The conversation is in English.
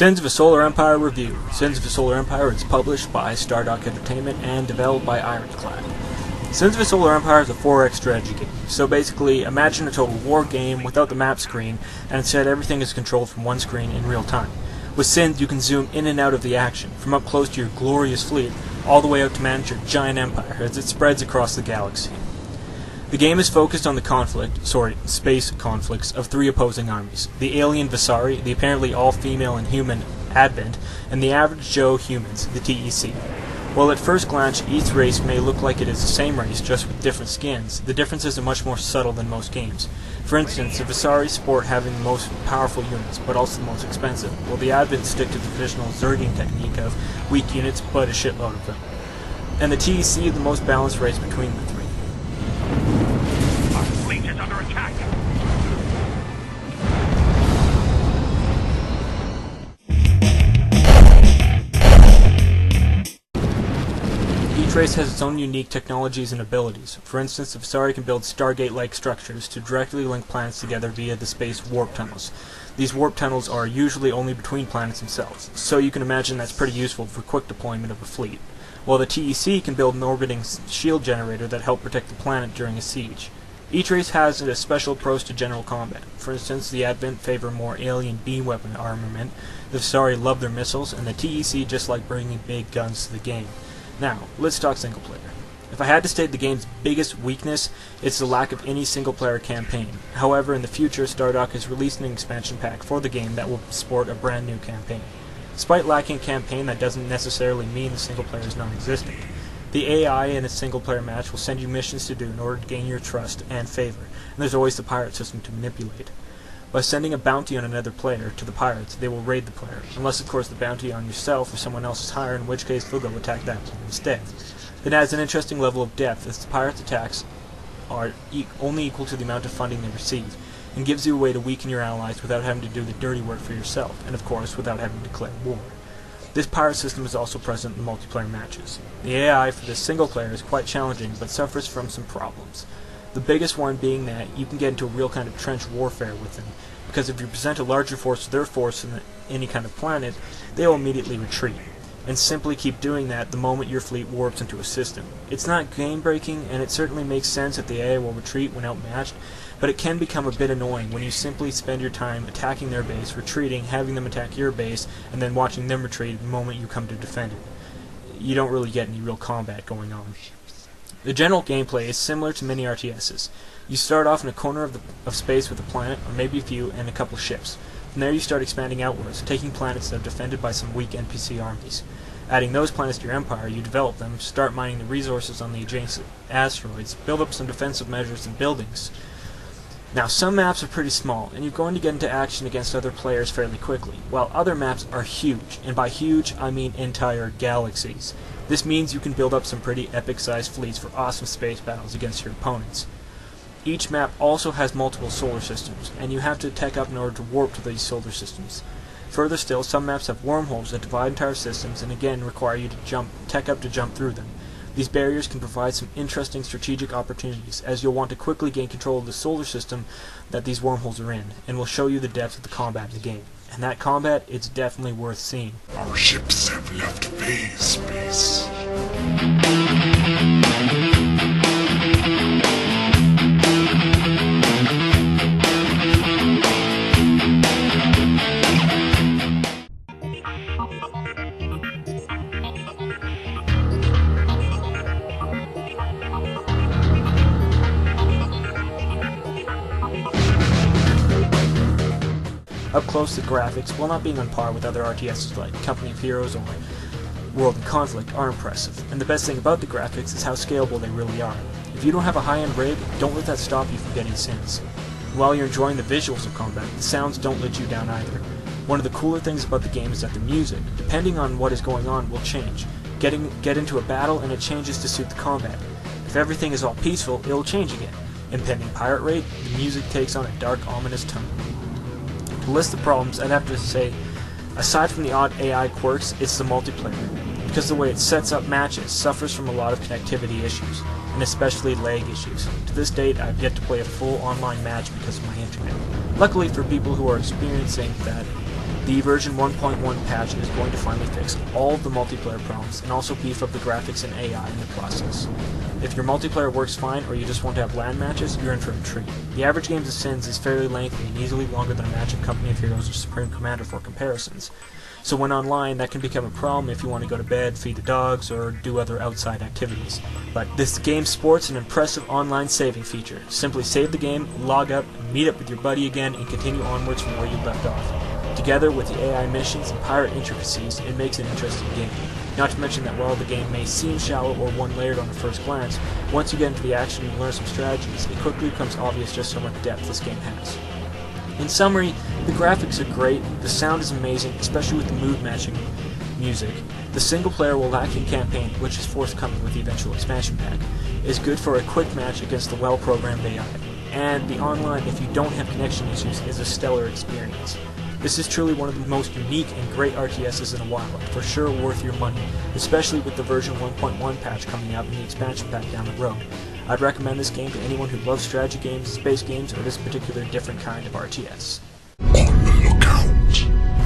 Sins of a Solar Empire Review. Sins of a Solar Empire is published by Stardock Entertainment and developed by Ironclad. Sins of a Solar Empire is a 4X strategy game. So basically, imagine a total war game without the map screen, and instead everything is controlled from one screen in real time. With Sins, you can zoom in and out of the action, from up close to your glorious fleet, all the way out to manage your giant empire as it spreads across the galaxy. The game is focused on the space conflicts of three opposing armies: the alien Visari, the apparently all-female and human Advent, and the average Joe humans, the TEC. While at first glance each race may look like it is the same race, just with different skins, the differences are much more subtle than most games. For instance, the Visari sport having the most powerful units, but also the most expensive, while the Advent stick to the traditional Zerging technique of weak units, but a shitload of them. And the TEC the most balanced race between the three. Our fleet is under attack! Each race has its own unique technologies and abilities. For instance, the Visari can build Stargate-like structures to directly link planets together via the space warp tunnels. These warp tunnels are usually only between planets themselves, so you can imagine that's pretty useful for quick deployment of a fleet. While the TEC can build an orbiting shield generator that help protect the planet during a siege. Each race has a special approach to general combat. For instance, the Advent favor more alien beam weapon armament, the Visari love their missiles, and the TEC just like bringing big guns to the game. Now, let's talk single player. If I had to state the game's biggest weakness, it's the lack of any single player campaign. However, in the future, Stardock is releasing an expansion pack for the game that will sport a brand new campaign. Despite lacking a campaign, that doesn't necessarily mean the single player is non-existent. The AI in a single player match will send you missions to do in order to gain your trust and favor, and there's always the pirate system to manipulate. By sending a bounty on another player to the pirates, they will raid the player, unless of course the bounty on yourself or someone else is higher, in which case they'll go attack that player instead. It adds an interesting level of depth as the pirates' attacks are only equal to the amount of funding they receive, and gives you a way to weaken your allies without having to do the dirty work for yourself, and of course without having to declare war. This pirate system is also present in multiplayer matches. The AI for this single player is quite challenging, but suffers from some problems. The biggest one being that you can get into a real kind of trench warfare with them, because if you present a larger force to their force in any kind of planet, they will immediately retreat, and simply keep doing that the moment your fleet warps into a system. It's not game-breaking, and it certainly makes sense that the AI will retreat when outmatched, but it can become a bit annoying when you simply spend your time attacking their base, retreating, having them attack your base, and then watching them retreat the moment you come to defend it. You don't really get any real combat going on. The general gameplay is similar to many RTSs. You start off in a corner of space with a planet, or maybe a few, and a couple ships. From there you start expanding outwards, taking planets that are defended by some weak NPC armies. Adding those planets to your empire, you develop them, start mining the resources on the adjacent asteroids, build up some defensive measures and buildings. Now, some maps are pretty small, and you're going to get into action against other players fairly quickly, while other maps are huge, and by huge, I mean entire galaxies. This means you can build up some pretty epic-sized fleets for awesome space battles against your opponents. Each map also has multiple solar systems, and you have to tech up in order to warp to these solar systems. Further still, some maps have wormholes that divide entire systems, and again require you to tech up to jump through them. These barriers can provide some interesting strategic opportunities, as you'll want to quickly gain control of the solar system that these wormholes are in, and will show you the depth of the combat in the game. And that combat, it's definitely worth seeing. Our ships have left phase space. Up close, the graphics, while not being on par with other RTSs like Company of Heroes or World in Conflict, are impressive. And the best thing about the graphics is how scalable they really are. If you don't have a high-end rig, don't let that stop you from getting Sins. While you're enjoying the visuals of combat, the sounds don't let you down either. One of the cooler things about the game is that the music, depending on what is going on, will change. Get into a battle and it changes to suit the combat. If everything is all peaceful, it will change again. Impending pirate raid, the music takes on a dark, ominous tone. To list the problems, I'd have to say, aside from the odd AI quirks, it's the multiplayer, because the way it sets up matches suffers from a lot of connectivity issues, and especially lag issues. To this date, I've yet to play a full online match because of my internet. Luckily for people who are experiencing that, The version 1.1 patch is going to finally fix all of the multiplayer problems and also beef up the graphics and AI in the process. If your multiplayer works fine or you just want to have LAN matches, you're in for a treat. The average game of Sins is fairly lengthy and easily longer than a match of Company of Heroes or Supreme Commander for comparisons. So when online, that can become a problem if you want to go to bed, feed the dogs, or do other outside activities. But this game sports an impressive online saving feature. Simply save the game, log up, meet up with your buddy again, and continue onwards from where you left off. Together with the AI missions and pirate intricacies, it makes an interesting game. Not to mention that while the game may seem shallow or one-layered on the first glance, once you get into the action and learn some strategies, it quickly becomes obvious just how much depth this game has. In summary, the graphics are great, the sound is amazing, especially with the mood-matching music. The single-player will lack in campaign, which is forthcoming with the eventual expansion pack, is good for a quick match against the well-programmed AI. And the online, if you don't have connection issues, is a stellar experience. This is truly one of the most unique and great RTSs in a while, and for sure worth your money, especially with the version 1.1 patch coming out and the expansion pack down the road. I'd recommend this game to anyone who loves strategy games, space games, or this particular different kind of RTS. On the lookout.